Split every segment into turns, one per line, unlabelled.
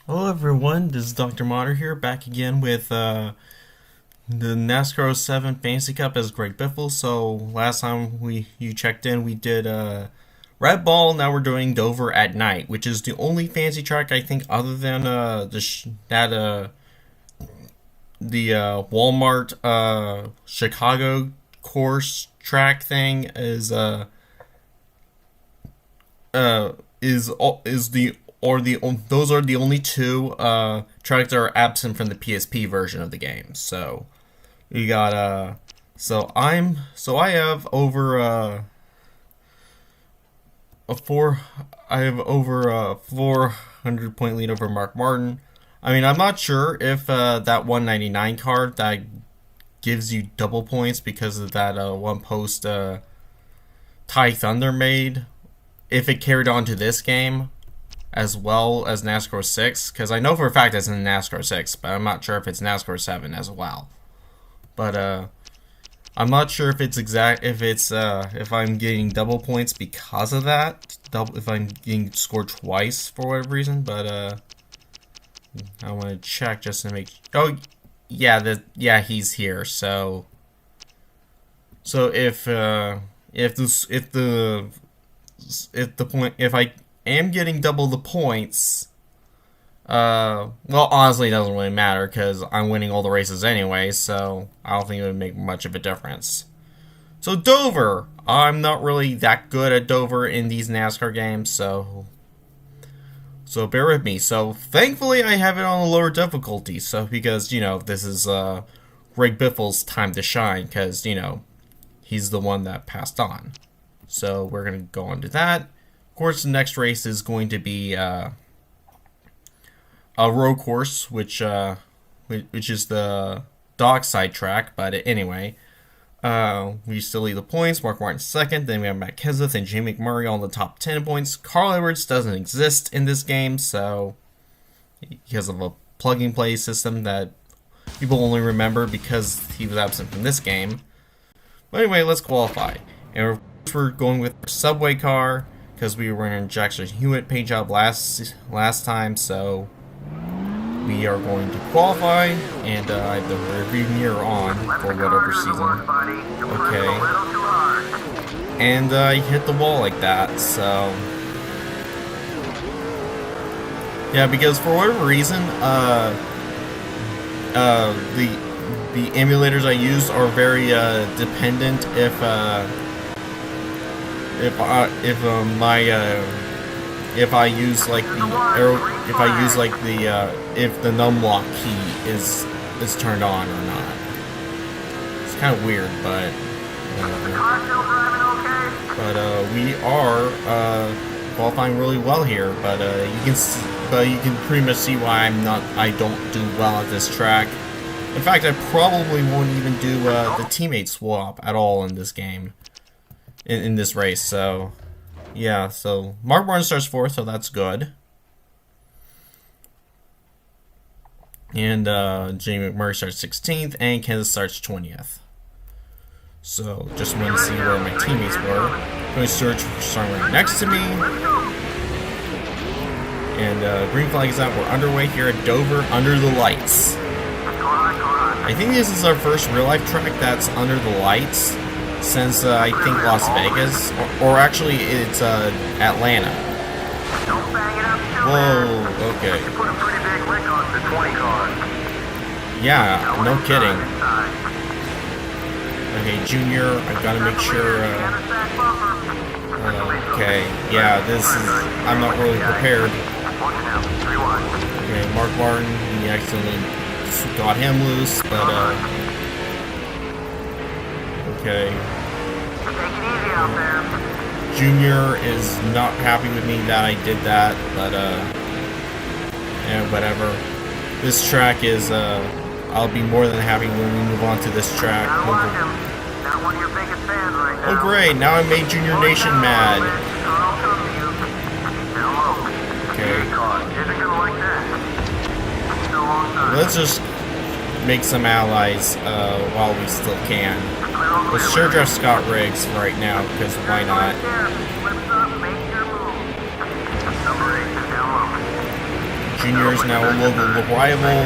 Hello everyone, this is Dr. Motter here, back again with the NASCAR 07 Fantasy Cup as Greg Biffle. So last time you checked in, we did Red Ball. Now we're doing Dover at Night, which is the only fancy track I think other than the Walmart Chicago course track thing is the or the those are the only two tracks that are absent from the PSP version of the game. So we got I have over a four I have over a 400-point lead over Mark Martin. I mean, I'm not sure if that 199 card that gives you double points because of that one post Ty Thunder made, if it carried on to this game as well as NASCAR 6, because I know for a fact it's in NASCAR 6, but I'm not sure if it's NASCAR 7 as well. But I'm not sure if if I'm getting double points because of that, if I'm getting scored twice for whatever reason. But I want to check just to make. Oh, yeah, he's here. So if I am getting double the points, well, honestly, it doesn't really matter because I'm winning all the races anyway, so I don't think it would make much of a difference. So Dover, I'm not really that good at Dover in these NASCAR games, so bear with me. So thankfully, I have it on a lower difficulty, so because this is Greg Biffle's time to shine, because he's the one that passed on. So we're gonna go on to that. Of course, the next race is going to be a road course, which is the Dockside track. But anyway, we still lead the points. Mark Martin second. Then we have Matt Kenseth and Jamie McMurray on the top 10 points. Carl Edwards doesn't exist in this game, so because of a plug-and-play system that people only remember because he was absent from this game. But anyway, let's qualify. And we're going with our subway car because we were in Jackson Hewitt paint job last time, so we are going to qualify, and I have the rearview mirror on for whatever season. Okay, and I hit the wall like that, so yeah, because for whatever reason, the emulators I use are very dependent if the num lock key is turned on or not. It's kind of weird, but we are qualifying really well here. But you can pretty much see why I don't do well at this track. In fact, I probably won't even do the teammate swap at all in this game, in this race. So yeah, so Mark Martin starts 4th, so that's good. And Jamie McMurray starts 16th, and Kenseth starts 20th. So just wanted to see where my teammates were. Tony Stewart starting right next to me. And green flag is out. We're underway here at Dover under the lights. I think this is our first real-life track that's under the lights since I think Las Vegas, or actually it's Atlanta. Whoa, okay. Yeah, no kidding. Okay, Junior, I gotta make sure. Okay, yeah, I'm not really prepared. Okay, Mark Martin, he accidentally got him loose, but okay. Junior is not happy with me that I did that, but yeah, whatever. This track is I'll be more than happy when we move on to this track. Oh great, now I made Junior Nation mad. Okay. Let's just make some allies while we still can. Let's sure draft Scott Riggs right now, because why not? Junior is now a local rival.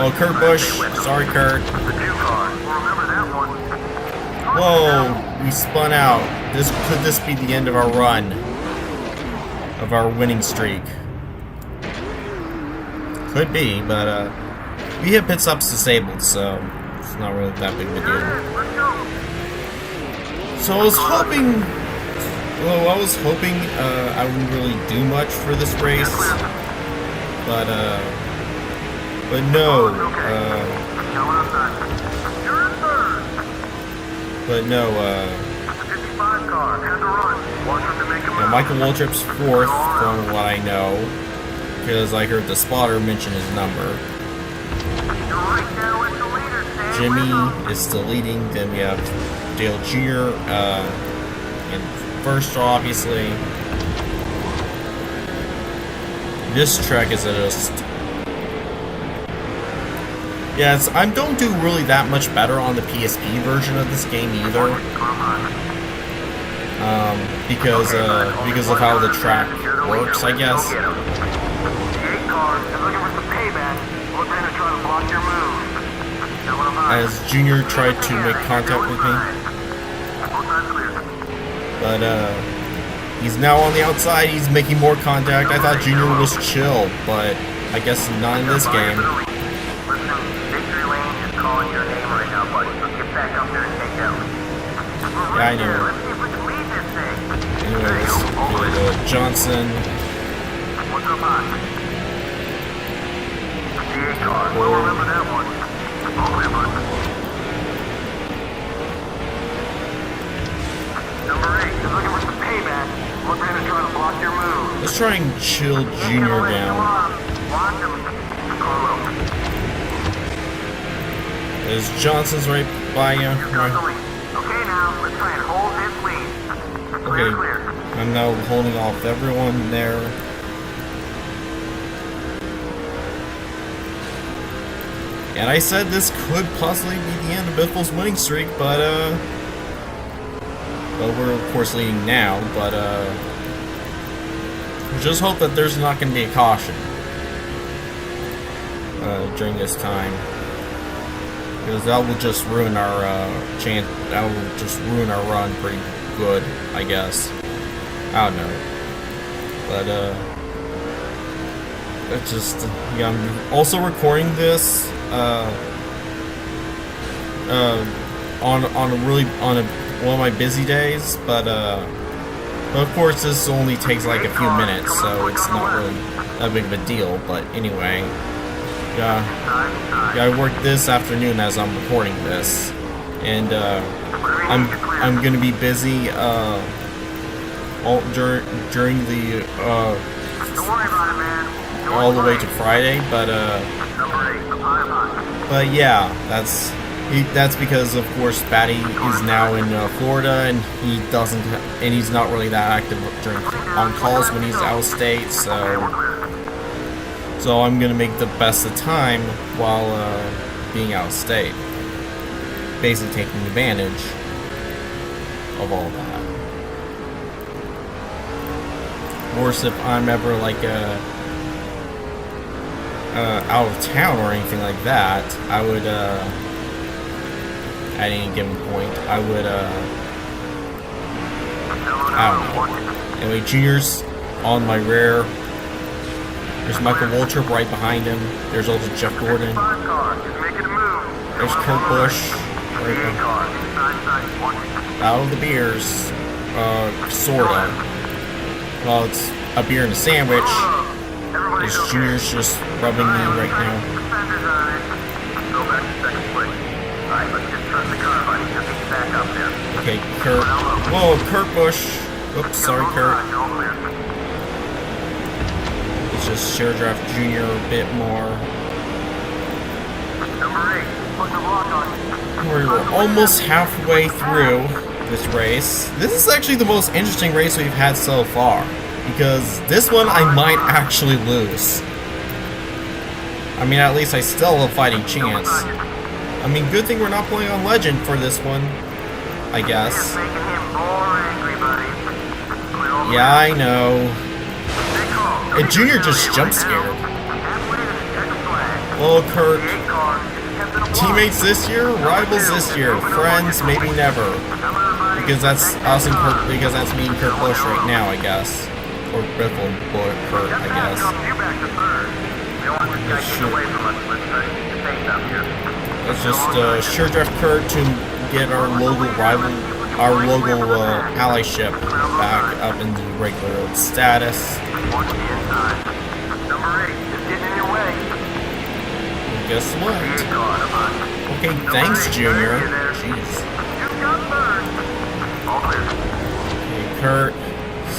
Oh, Kurt Busch. Sorry, Kurt. Whoa, we spun out. Could this be the end of our run? Of our winning streak? Could be, but we have pit stops disabled, so it's not really that big of a deal. So I was hoping I wouldn't really do much for this race, but no, Michael Waltrip's fourth, from what I know, because I heard the spotter mention his number. Jimmy is still leading. Then we have Dale Jr. In first, obviously. This track is just... Yeah, I don't do really that much better on the PSP version of this game either. Because of how the track works, I guess. As Junior tried to make contact with me. But, he's now on the outside, he's making more contact. I thought Junior was chill, but I guess not in this game. Yeah, I know. Anyways, Johnson. Let's try and chill Junior down. There's Johnson's right by you. Okay, I'm now holding off everyone there. And I said this could possibly be the end of Biffle's winning streak, but well, we're of course leading now, but just hope that there's not going to be a caution during this time, because that will just ruin our chance. That will just ruin our run pretty good, I guess. I don't know, but it's just, yeah. I'm also recording this on one of my busy days, but of course this only takes like a few minutes, so it's not really that big of a deal. But anyway, I work this afternoon as I'm recording this, and I'm gonna be busy during the all the way to Friday, but yeah, that's because of course Batty is now in Florida, and he's not really that active on calls when he's out of state, so I'm gonna make the best of time while being out of state, basically taking advantage of all that. Of course, if I'm ever like out of town or anything like that, I would at any given point, I would I don't know. Anyway, Junior's on my rear. There's Michael Waltrip right behind him. There's also Jeff Gordon. There's Kurt Busch. Out of the beers, sorta. Well, it's a beer and a sandwich. This Junior's just rubbing me right now. Okay, Kurt. Whoa, Kurt Busch. Oops, sorry, Kurt. Let's just share draft Junior a bit more. We're almost halfway through this race. This is actually the most interesting race we've had so far, because this one I might actually lose. I mean, at least I still have a fighting chance. I mean, good thing we're not playing on Legend for this one, I guess. Yeah, I know. And Junior just jump scared. Oh, Kurt. Teammates this year, rivals this year, friends maybe never. Because that's us and Kurt. Because that's me and Kurt Busch right now, I guess. Or Biffle and Kurt, I guess. Let's just sure drift Kurt to get our local rival, our local allyship back up into regular status. Guess what? Okay, thanks, Junior. Jeez. Okay, Kurt.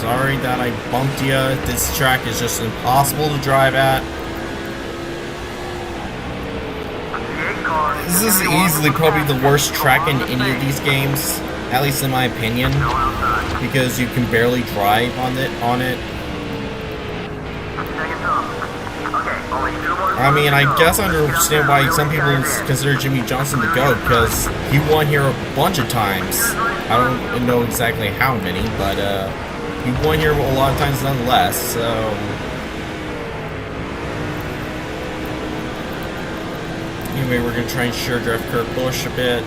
Sorry that I bumped you. This track is just impossible to drive at. This is easily probably the worst track in any of these games, at least in my opinion, because you can barely drive on it. I mean, I guess I understand why some people consider Jimmie Johnson the GOAT, because he won here a bunch of times. I don't know exactly how many, but he won here a lot of times nonetheless, so... Anyway, we're going to try and sure drift Kurt Busch a bit.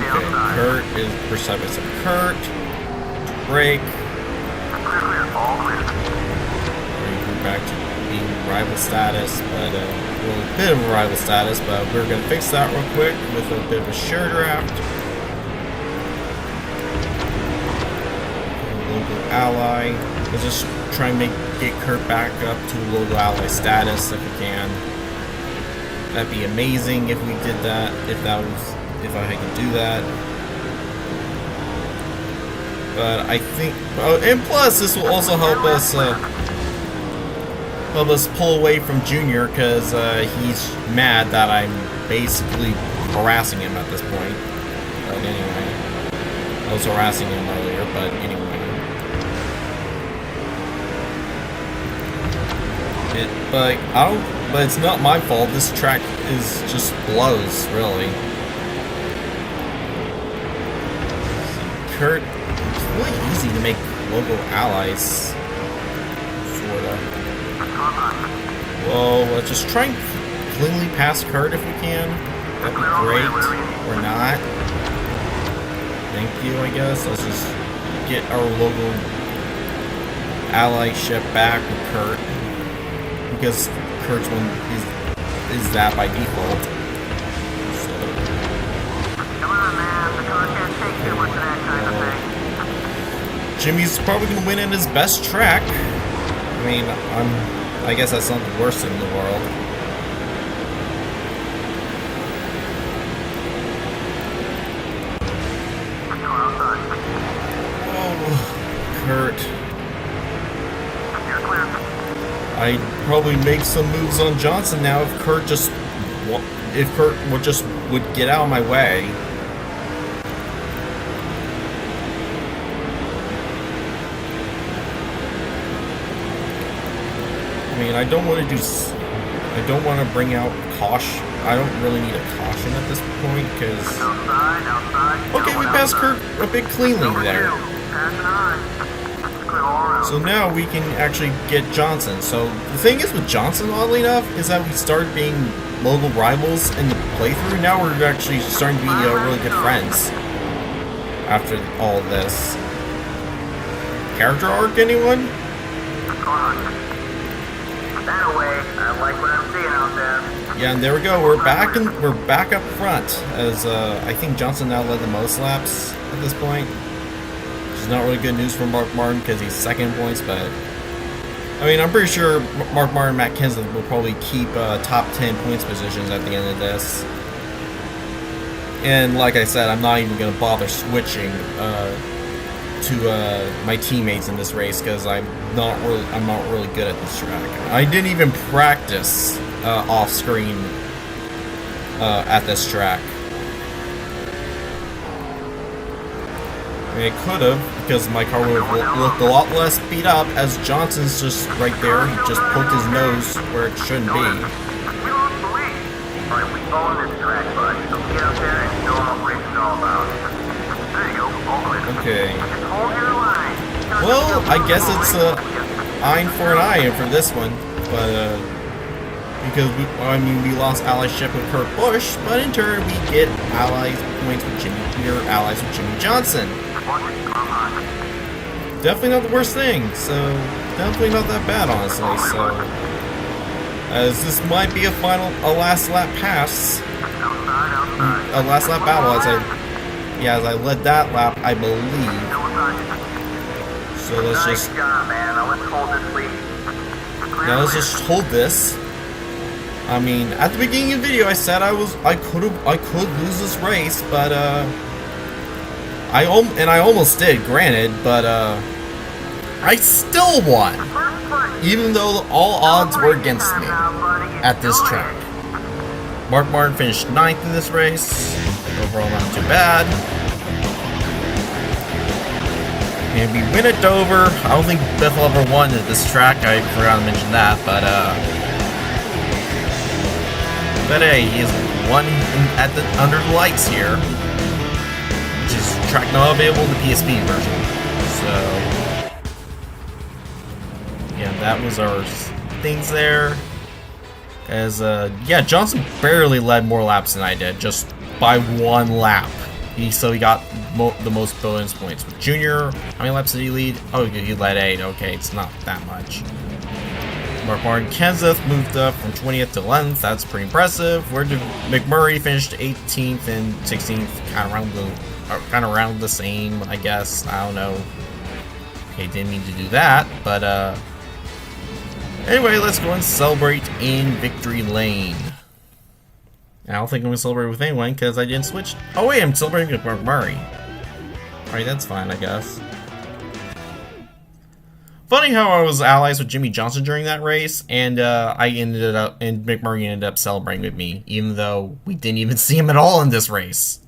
Okay, Kurt is precise of Kurt. Break. We're back to being rival status, but well, a bit of a rival status, but we're gonna fix that real quick with a bit of a sure draft. Local ally. Let's just try and get Kurt back up to local ally status if we can. That'd be amazing if we did that. If I could do that. But I think, and plus this will also help us pull away from Junior, because he's mad that I'm basically harassing him at this point. But anyway, I was harassing him earlier, but anyway. But it's not my fault. This track is just blows, really. Kurt, it's really easy to make local allies, sorta. Well, let's just try and cleanly pass Kurt if we can. That'd be great. Or not. Thank you, I guess. Let's just get our local allyship back with Kurt. Because Kurt's one is that by default. So. Come on, man. The car can't take too much of that kind of thing. Jimmy's probably gonna win in his best track. I mean, I guess that's not the worst in the world. Oh, Kurt. I'd probably make some moves on Johnson now if Kurt would get out of my way. I mean, I don't want to bring out caution. I don't really need a caution at this point, because... Okay, we passed Kurt a bit cleanly there. So now we can actually get Johnson. So the thing is with Johnson, oddly enough, is that we started being local rivals in the playthrough. Now we're actually starting to be really good friends after all this. Character arc, anyone? Yeah, and there we go. We're back up front, as I think Johnson now led the most laps at this point. Not really good news for Mark Martin because he's second points, but I mean, I'm pretty sure Mark Martin and Matt Kenseth will probably keep top 10 points positions at the end of this. And like I said, I'm not even going to bother switching to my teammates in this race because I'm not really good at this track. I didn't even practice off screen at this track. I It could have, because my car would have looked a lot less beat up, as Johnson's just right there. He just poked his nose where it shouldn't be. Okay. Well, I guess it's eye for an eye for this one, but because we lost allyship with Kurt Busch, but in turn we get allies points with allies with Jimmy Johnson. Definitely not the worst thing, so definitely not that bad, honestly. So, as this might be a last lap pass, a last lap battle, as I led that lap, I believe. So let's just hold this. I mean, at the beginning of the video, I said I could lose this race, but I almost did, granted, but I still won, even though all odds were against me at this track. Mark Martin finished 9th in this race. Overall, not too bad. And we win at Dover. I don't think Biffle ever won at this track. I forgot to mention that, but hey, he's won under the lights here, which is track not available in the PSP version. So yeah, that was our things there. As yeah, Johnson barely led more laps than I did, just by 1 lap. So he got the most bonus points. With Junior, how many laps did he lead? Oh, he led 8. Okay, it's not that much. Mark Martin Kenseth moved up from 20th to 11th. That's pretty impressive. Where did McMurray finished 18th and 16th? Kind of around the same, I guess. I don't know. Okay, didn't mean to do that, but anyway, let's go and celebrate in Victory Lane. I don't think I'm going to celebrate with anyone because I didn't switch. Oh wait, I'm celebrating with Mark Murray. Alright, that's fine, I guess. Funny how I was allies with Jimmy Johnson during that race, and McMurray ended up celebrating with me, even though we didn't even see him at all in this race.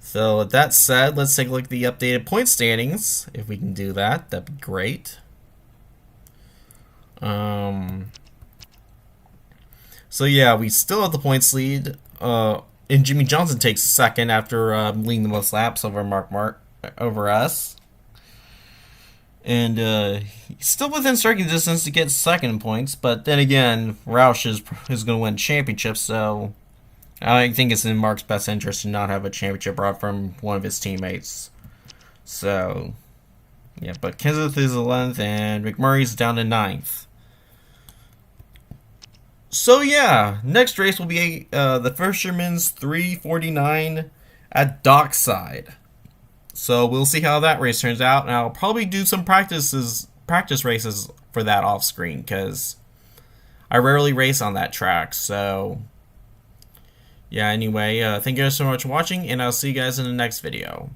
So with that said, let's take a look at the updated point standings. If we can do that, that'd be great. So yeah, we still have the points lead, and Jimmy Johnson takes second after leading the most laps over over us. And he's still within striking distance to get second in points, but then again, Roush is going to win championships, so I think it's in Mark's best interest to not have a championship brought from one of his teammates. So yeah, but Kenseth is 11th and McMurray's down to 9th. So yeah, next race will be the Fisherman's 349 at Dockside. So we'll see how that race turns out, and I'll probably do some practice races for that off screen because I rarely race on that track. So yeah, anyway, thank you guys so much for watching, and I'll see you guys in the next video.